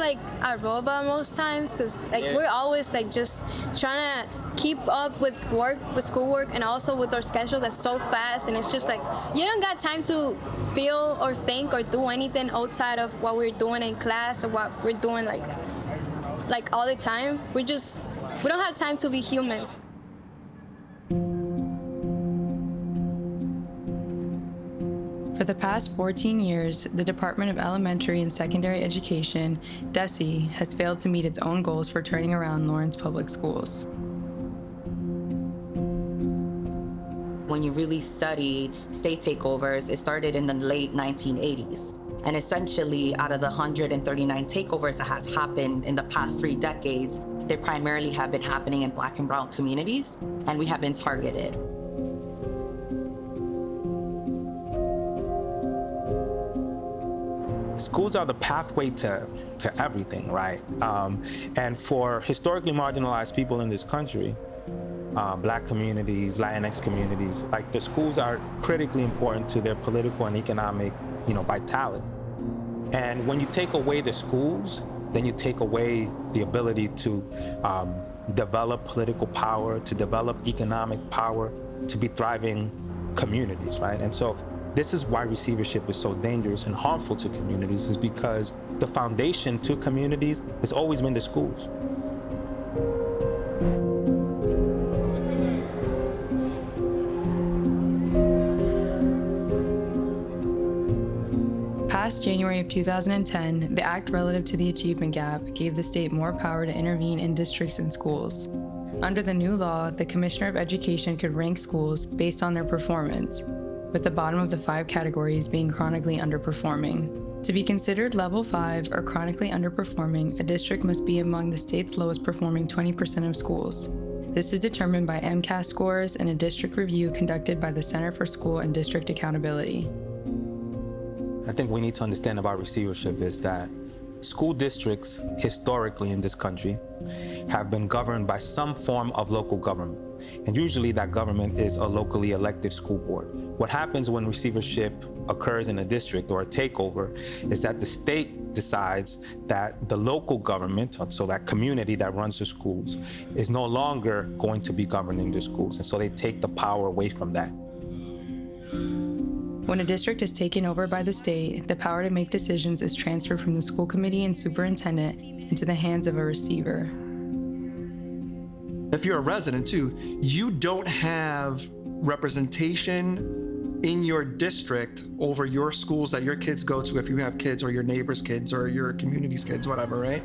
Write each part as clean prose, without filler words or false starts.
like a robot most times, because like we're always like just trying to keep up with schoolwork, and also with our schedule that's so fast, and it's just like you don't got time to feel or think or do anything outside of what we're doing in class or what we're doing like all the time. We don't have time to be humans. For the past 14 years, the Department of Elementary and Secondary Education, DESE, has failed to meet its own goals for turning around Lawrence Public Schools. When you really study state takeovers, it started in the late 1980s. And essentially, out of the 139 takeovers that has happened in the past 3 decades, they primarily have been happening in Black and brown communities, and we have been targeted. Schools are the pathway to everything, right? And for historically marginalized people in this country, Black communities, Latinx communities, like the schools are critically important to their political and economic, vitality. And when you take away the schools, then you take away the ability to develop political power, to develop economic power, to be thriving communities, right? And so this is why receivership is so dangerous and harmful to communities, is because the foundation to communities has always been the schools. Passed January of 2010, the act relative to the achievement gap gave the state more power to intervene in districts and schools. Under the new law, the Commissioner of Education could rank schools based on their performance, with the bottom of the 5 categories being chronically underperforming. To be considered level 5 or chronically underperforming, a district must be among the state's lowest performing 20% of schools. This is determined by MCAS scores and a district review conducted by the Center for School and District Accountability. I think we need to understand about receivership is that school districts historically in this country have been governed by some form of local government. And usually that government is a locally elected school board. What happens when receivership occurs in a district or a takeover is that the state decides that the local government, so that community that runs the schools, is no longer going to be governing the schools. And so they take the power away from that. When a district is taken over by the state, the power to make decisions is transferred from the school committee and superintendent into the hands of a receiver. If you're a resident too, you don't have representation in your district over your schools that your kids go to, if you have kids or your neighbor's kids or your community's kids, whatever, right?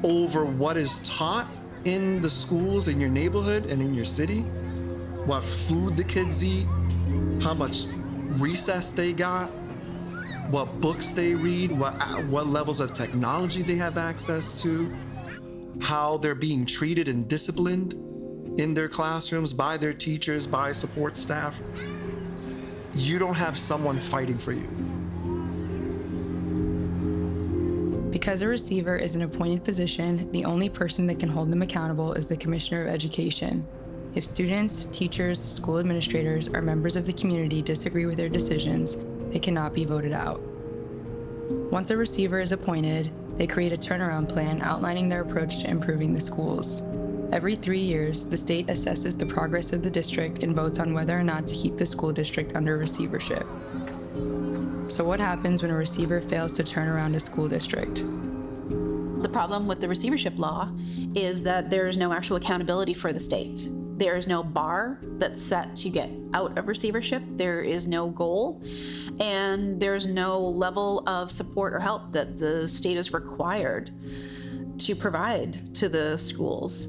Over what is taught in the schools in your neighborhood and in your city, what food the kids eat, how much recess they got, what books they read, what levels of technology they have access to, how they're being treated and disciplined in their classrooms by their teachers, by support staff. You don't have someone fighting for you. Because a receiver is an appointed position, the only person that can hold them accountable is the Commissioner of Education. If students, teachers, school administrators, or members of the community disagree with their decisions, they cannot be voted out. Once a receiver is appointed, they create a turnaround plan outlining their approach to improving the schools. Every 3 years, the state assesses the progress of the district and votes on whether or not to keep the school district under receivership. So what happens when a receiver fails to turn around a school district? The problem with the receivership law is that there is no actual accountability for the state. There is no bar that's set to get out of receivership. There is no goal, and there's no level of support or help that the state is required to provide to the schools.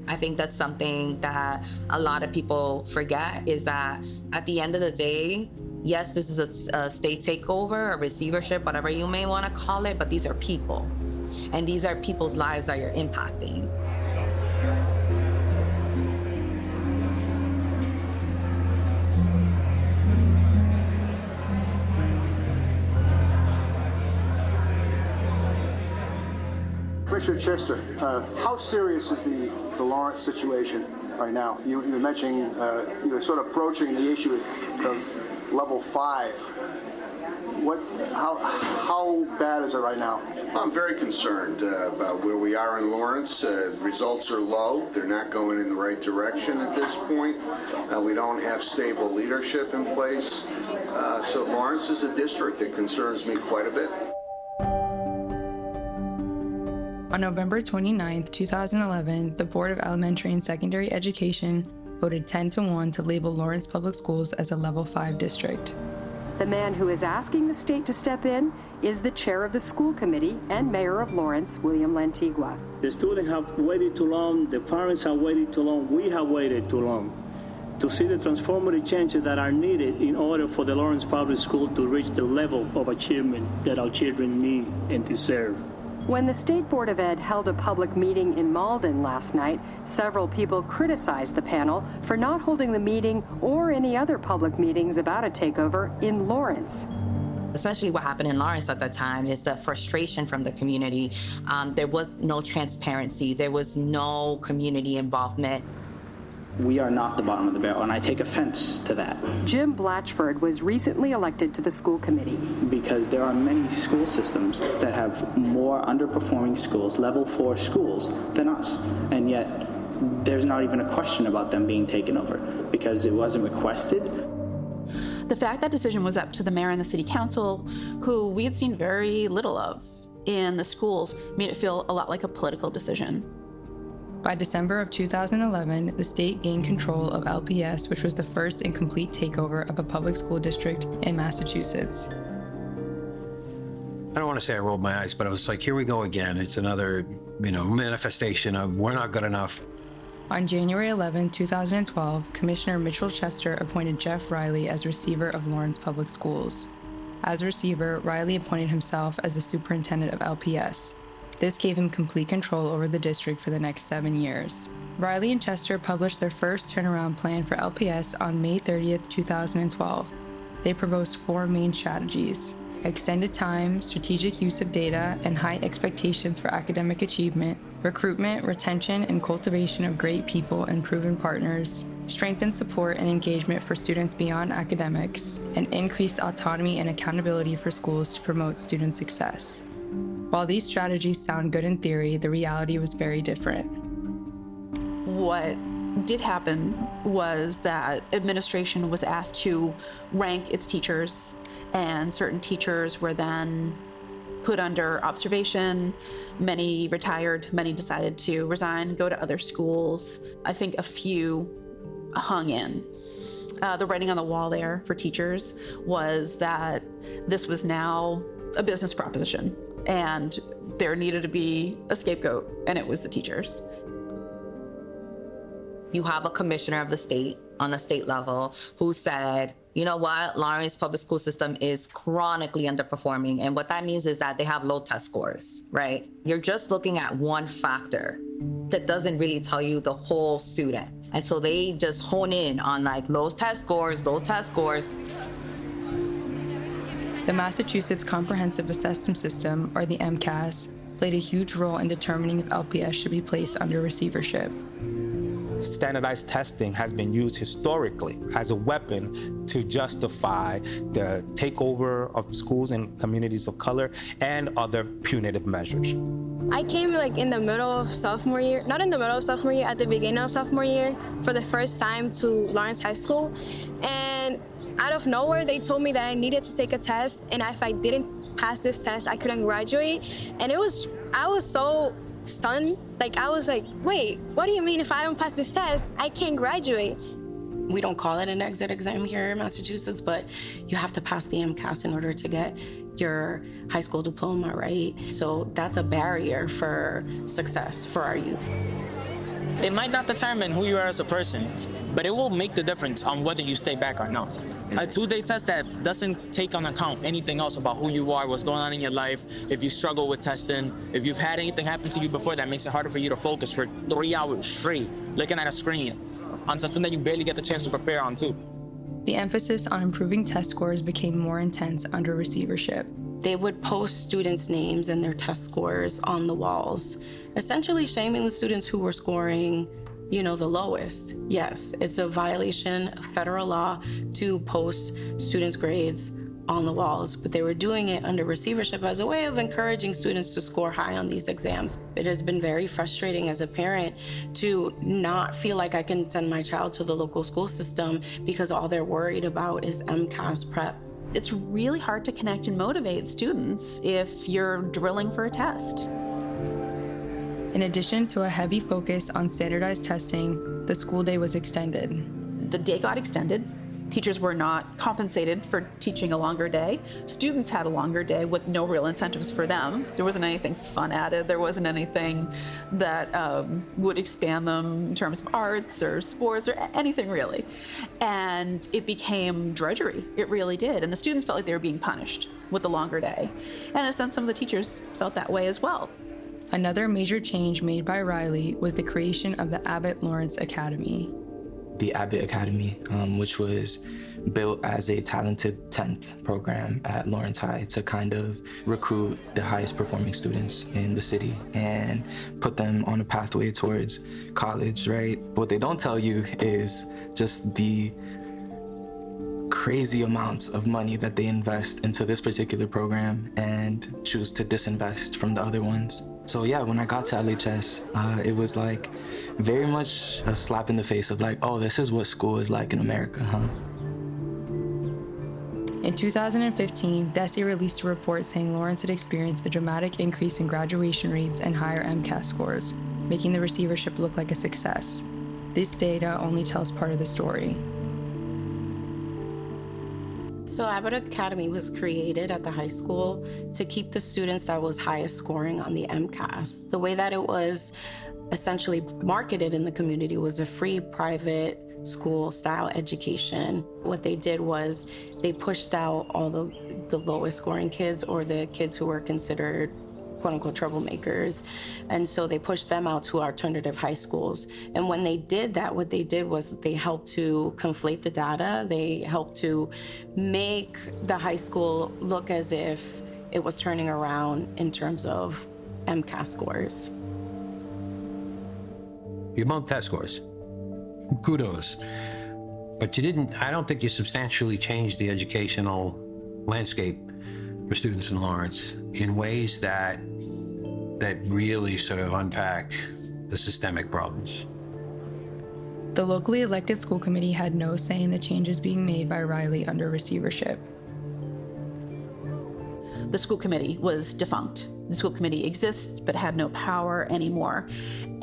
I think that's something that a lot of people forget, is that at the end of the day, yes, this is a state takeover, a receivership, whatever you may want to call it, but these are people. And these are people's lives that you're impacting. Commissioner Chester, how serious is the Lawrence situation right now? You're mentioning you're sort of approaching the issue of level 5. How bad is it right now? I'm very concerned about where we are in Lawrence. Results are low. They're not going in the right direction at this point. We don't have stable leadership in place. So Lawrence is a district that concerns me quite a bit. On November 29, 2011, the Board of Elementary and Secondary Education voted 10-1 to label Lawrence Public Schools as a Level 5 district. The man who is asking the state to step in is the chair of the school committee and mayor of Lawrence, William Lantigua. The students have waited too long, the parents have waited too long, we have waited too long to see the transformative changes that are needed in order for the Lawrence Public School to reach the level of achievement that our children need and deserve. When the State Board of Ed held a public meeting in Malden last night, several people criticized the panel for not holding the meeting or any other public meetings about a takeover in Lawrence. Essentially what happened in Lawrence at that time is the frustration from the community. There was no transparency. There was no community involvement. We are not the bottom of the barrel, and I take offense to that. Jim Blatchford was recently elected to the school committee. Because there are many school systems that have more underperforming schools, level 4 schools, than us. And yet, there's not even a question about them being taken over because it wasn't requested. The fact that decision was up to the mayor and the city council, who we had seen very little of in the schools, made it feel a lot like a political decision. By December of 2011, the state gained control of LPS, which was the first and complete takeover of a public school district in Massachusetts. I don't want to say I rolled my eyes, but I was like, here we go again. It's another, manifestation of we're not good enough. On January 11, 2012, Commissioner Mitchell Chester appointed Jeff Riley as receiver of Lawrence Public Schools. As receiver, Riley appointed himself as the superintendent of LPS. This gave him complete control over the district for the next 7 years. Riley and Chester published their first turnaround plan for LPS on May 30th, 2012. They proposed 4 main strategies: extended time, strategic use of data, and high expectations for academic achievement, recruitment, retention, and cultivation of great people and proven partners, strengthened support and engagement for students beyond academics, and increased autonomy and accountability for schools to promote student success. While these strategies sound good in theory, the reality was very different. What did happen was that administration was asked to rank its teachers, and certain teachers were then put under observation. Many retired, many decided to resign, go to other schools. I think a few hung in. The writing on the wall there for teachers was that this was now a business proposition, and there needed to be a scapegoat, and it was the teachers. You have a commissioner of the state on the state level who said, you know what, Lawrence public school system is chronically underperforming. And what that means is that they have low test scores, right? You're just looking at one factor that doesn't really tell you the whole student. And so they just hone in on low test scores. The Massachusetts Comprehensive Assessment System, or the MCAS, played a huge role in determining if LPS should be placed under receivership. Standardized testing has been used historically as a weapon to justify the takeover of schools and communities of color and other punitive measures. I came in the middle of sophomore year, not in the middle of sophomore year, at the beginning of sophomore year for the first time to Lawrence High School. And out of nowhere, they told me that I needed to take a test, and if I didn't pass this test, I couldn't graduate. And I was so stunned. I was like, wait, what do you mean if I don't pass this test, I can't graduate? We don't call it an exit exam here in Massachusetts, but you have to pass the MCAS in order to get your high school diploma, right? So that's a barrier for success for our youth. It might not determine who you are as a person, but it will make the difference on whether you stay back or not. A 2-day test that doesn't take on account anything else about who you are, what's going on in your life, if you struggle with testing, if you've had anything happen to you before that makes it harder for you to focus for 3 hours straight, looking at a screen on something that you barely get the chance to prepare on too. The emphasis on improving test scores became more intense under receivership. They would post students' names and their test scores on the walls, essentially shaming the students who were scoring the lowest. Yes, it's a violation of federal law to post students' grades on the walls, but they were doing it under receivership as a way of encouraging students to score high on these exams. It has been very frustrating as a parent to not feel like I can send my child to the local school system because all they're worried about is MCAS prep. It's really hard to connect and motivate students if you're drilling for a test. In addition to a heavy focus on standardized testing, the school day was extended. The day got extended. Teachers were not compensated for teaching a longer day. Students had a longer day with no real incentives for them. There wasn't anything fun added. There wasn't anything that would expand them in terms of arts or sports or anything really. And it became drudgery. It really did. And the students felt like they were being punished with the longer day. And in a sense, some of the teachers felt that way as well. Another major change made by Riley was the creation of the Abbott Lawrence Academy. The Abbott Academy, which was built as a talented 10th program at Lawrence High to kind of recruit the highest performing students in the city and put them on a pathway towards college, right? What they don't tell you is just the crazy amounts of money that they invest into this particular program and choose to disinvest from the other ones. So yeah, when I got to LHS, it was like very much a slap in the face of like, oh, this is what school is like in America, huh? In 2015, DESE released a report saying Lawrence had experienced a dramatic increase in graduation rates and higher MCAS scores, making the receivership look like a success. This data only tells part of the story. So Abbott Academy was created at the high school to keep the students that was highest scoring on the MCAS. The way that it was essentially marketed in the community was a free private school style education. What they did was they pushed out all the lowest scoring kids or the kids who were considered quote unquote troublemakers. And so they pushed them out to alternative high schools. And when they did that, what they did was they helped to conflate the data. They helped to make the high school look as if it was turning around in terms of MCAS scores. You bumped test scores. Kudos. But you didn't, I don't think you substantially changed the educational landscape for students in Lawrence in ways that really sort of unpack the systemic problems. The locally elected school committee had no say in the changes being made by Riley under receivership. The school committee was defunct. The school committee exists but had no power anymore.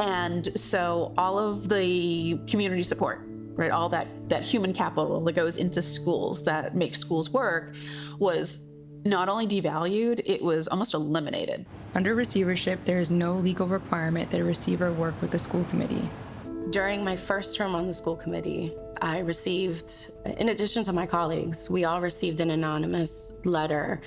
And so all of the community support, right, all that human capital that goes into schools that makes schools work was not only devalued, it was almost eliminated. Under receivership, there is no legal requirement that a receiver work with the school committee. During my first term on the school committee, I received, in addition to my colleagues, we all received an anonymous letter,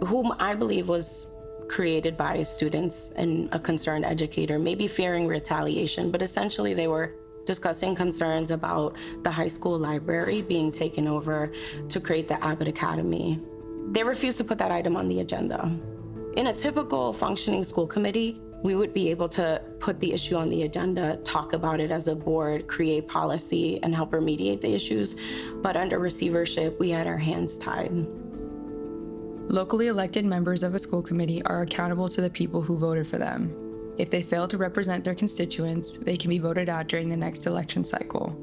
whom I believe was created by students and a concerned educator, maybe fearing retaliation, but essentially they were discussing concerns about the high school library being taken over to create the Abbott Academy. They refused to put that item on the agenda. In a typical functioning school committee, we would be able to put the issue on the agenda, talk about it as a board, create policy, and help remediate the issues. But under receivership, we had our hands tied. Locally elected members of a school committee are accountable to the people who voted for them. If they fail to represent their constituents, they can be voted out during the next election cycle.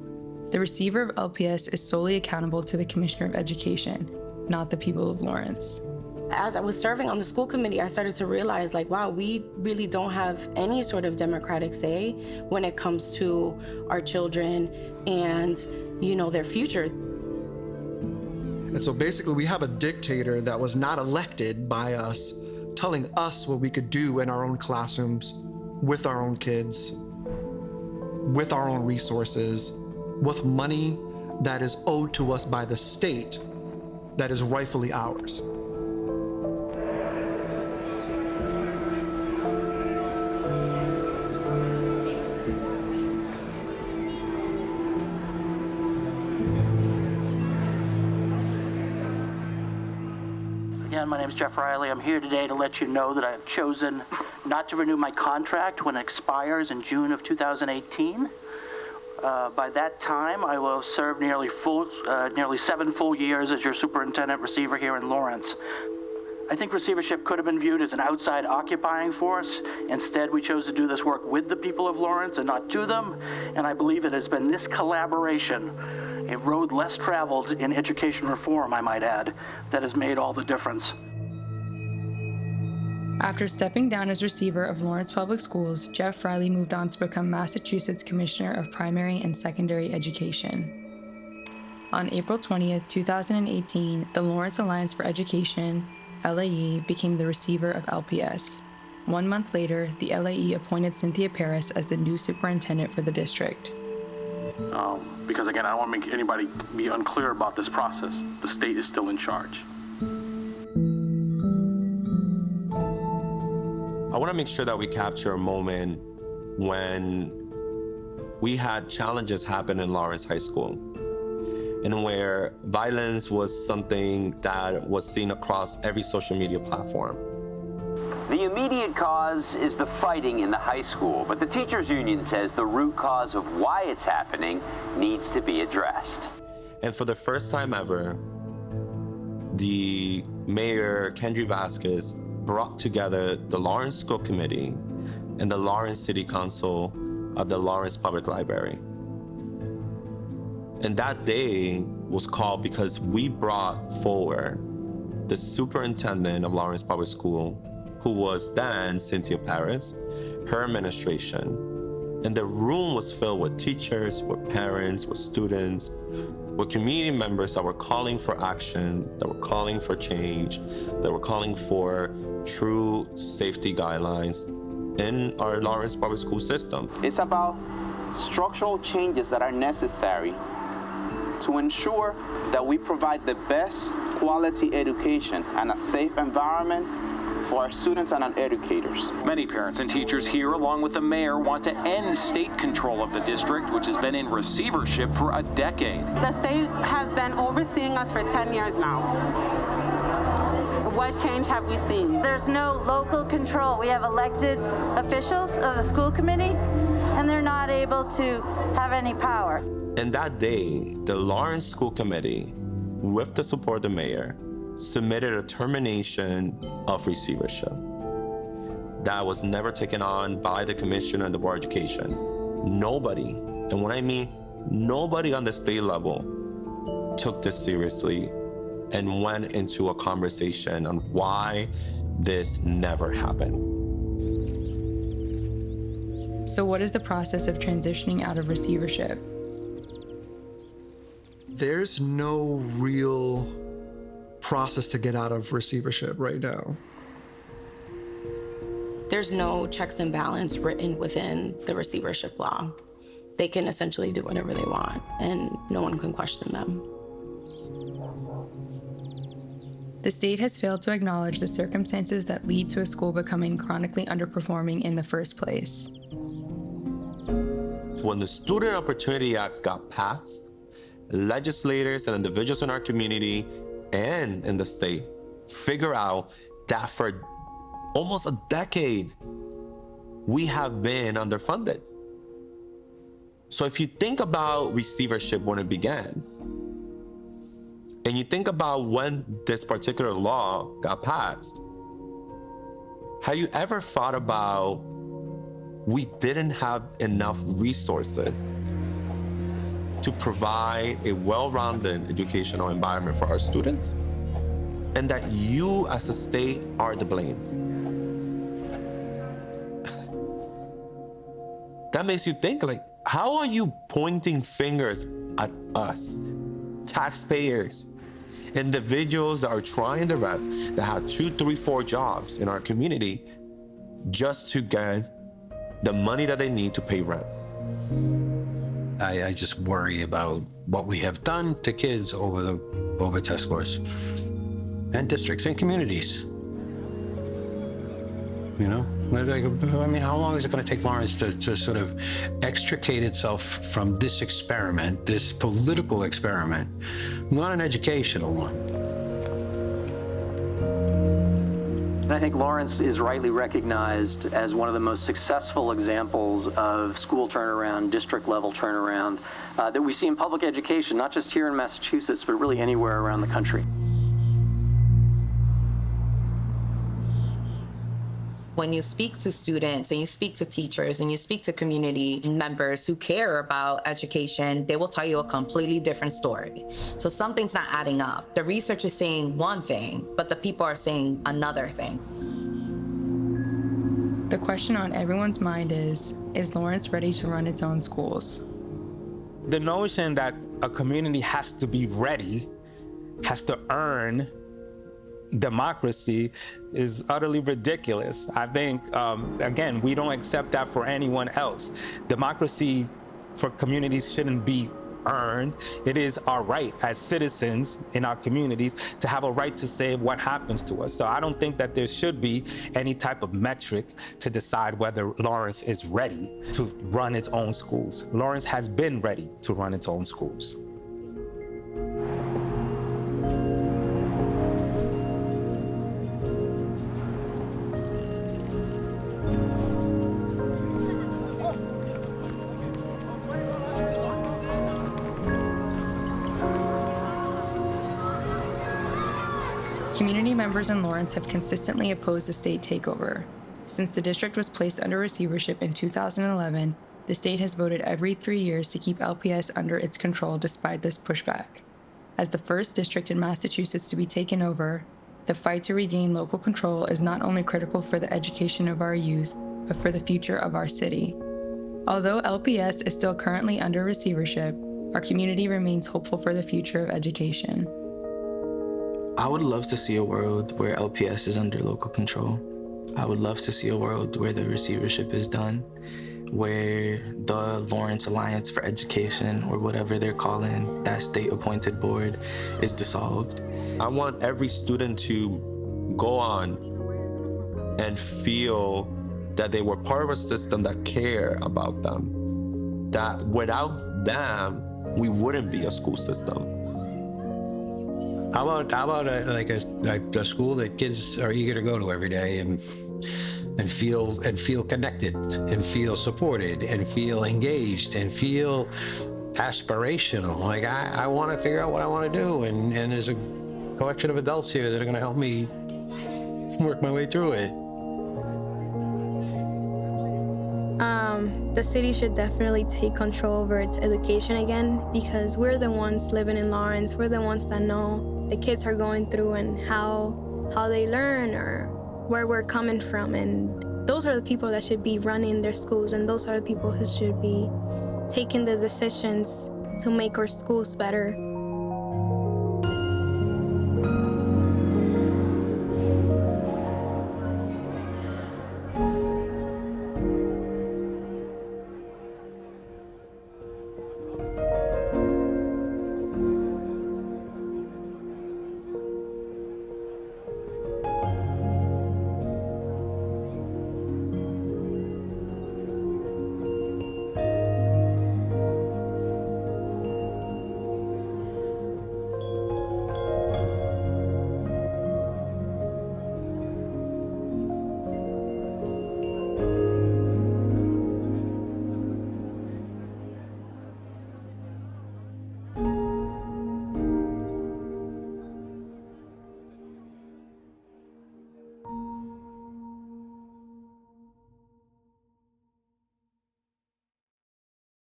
The receiver of LPS is solely accountable to the Commissioner of Education, not the people of Lawrence. As I was serving on the school committee, I started to realize, like, wow, we really don't have any sort of democratic say when it comes to our children and, you know, their future. And so basically we have a dictator that was not elected by us, telling us what we could do in our own classrooms, with our own kids, with our own resources, with money that is owed to us by the state that is rightfully ours. Again, my name is Jeff Riley. I'm here today to let you know that I have chosen not to renew my contract when it expires in June of 2018. By that time, I will have served nearly 7 full years as your superintendent receiver here in Lawrence. I think receivership could have been viewed as an outside occupying force. Instead, we chose to do this work with the people of Lawrence and not to them. And I believe it has been this collaboration, a road less traveled in education reform, I might add, that has made all the difference. After stepping down as receiver of Lawrence Public Schools, Jeff Riley moved on to become Massachusetts Commissioner of Primary and Secondary Education. On April 20th, 2018, the Lawrence Alliance for Education, LAE, became the receiver of LPS. 1 month later, the LAE appointed Cynthia Paris as the new superintendent for the district. Because again, I don't want to make anybody be unclear about this process. The state is still in charge. I want to make sure that we capture a moment when we had challenges happen in Lawrence High School, and where violence was something that was seen across every social media platform. The immediate cause is the fighting in the high school, but the teachers union says the root cause of why it's happening needs to be addressed. And for the first time ever, the mayor, Kendry Vasquez, brought together the Lawrence School Committee and the Lawrence City Council of the Lawrence Public Library. And that day was called because we brought forward the superintendent of Lawrence Public School, who was then Cynthia Paris, her administration. And the room was filled with teachers, with parents, with students, with community members that were calling for action, that were calling for change, that were calling for true safety guidelines in our Lawrence Public School system. It's about structural changes that are necessary to ensure that we provide the best quality education and a safe environment for our students and our educators. Many parents and teachers here, along with the mayor, want to end state control of the district, which has been in receivership for a decade. The state has been overseeing us for 10 years now. What change have we seen? There's no local control. We have elected officials of the school committee, and they're not able to have any power. And that day, the Lawrence School Committee, with the support of the mayor, submitted a termination of receivership. That was never taken on by the commissioner and the Board of Education. Nobody, and when I mean nobody on the state level, took this seriously and went into a conversation on why this never happened. So what is the process of transitioning out of receivership? There's no real process to get out of receivership right now. There's no checks and balance written within the receivership law. They can essentially do whatever they want, and no one can question them. The state has failed to acknowledge the circumstances that lead to a school becoming chronically underperforming in the first place. When the Student Opportunity Act got passed, legislators and individuals in our community and in the state figure out that for almost a decade, we have been underfunded. So if you think about receivership when it began, and you think about when this particular law got passed, have you ever thought about we didn't have enough resources to provide a well-rounded educational environment for our students, and that you as a state are to blame? That makes you think, like, how are you pointing fingers at us, taxpayers, individuals that are trying their best, that have 2, 3, 4 jobs in our community just to get the money that they need to pay rent? I just worry about what we have done to kids over test scores, and districts and communities. You know, I mean, how long is it going to take Lawrence to sort of extricate itself from this experiment, this political experiment, not an educational one? And I think Lawrence is rightly recognized as one of the most successful examples of school turnaround, district level turnaround that we see in public education, not just here in Massachusetts, but really anywhere around the country. When you speak to students and you speak to teachers and you speak to community members who care about education, they will tell you a completely different story. So something's not adding up. The research is saying one thing, but the people are saying another thing. The question on everyone's mind is Lawrence ready to run its own schools? The notion that a community has to be ready, has to earn democracy is utterly ridiculous. I think, again, we don't accept that for anyone else. Democracy for communities shouldn't be earned. It is our right as citizens in our communities to have a right to say what happens to us. So I don't think that there should be any type of metric to decide whether Lawrence is ready to run its own schools. Lawrence has been ready to run its own schools. Community members in Lawrence have consistently opposed the state takeover. Since the district was placed under receivership in 2011, the state has voted every 3 years to keep LPS under its control despite this pushback. As the first district in Massachusetts to be taken over, the fight to regain local control is not only critical for the education of our youth, but for the future of our city. Although LPS is still currently under receivership, our community remains hopeful for the future of education. I would love to see a world where LPS is under local control. I would love to see a world where the receivership is done, where the Lawrence Alliance for Education, or whatever they're calling that state-appointed board, is dissolved. I want every student to go on and feel that they were part of a system that cared about them, that without them, we wouldn't be a school system. How about a school that kids are eager to go to every day and feel connected and feel supported and feel engaged and feel aspirational. Like I want to figure out what I want to do, and there's a collection of adults here that are going to help me work my way through it. The city should definitely take control over its education again, because we're the ones living in Lawrence. We're the ones that know the kids are going through and how they learn or where we're coming from. And those are the people that should be running their schools, and those are the people who should be taking the decisions to make our schools better.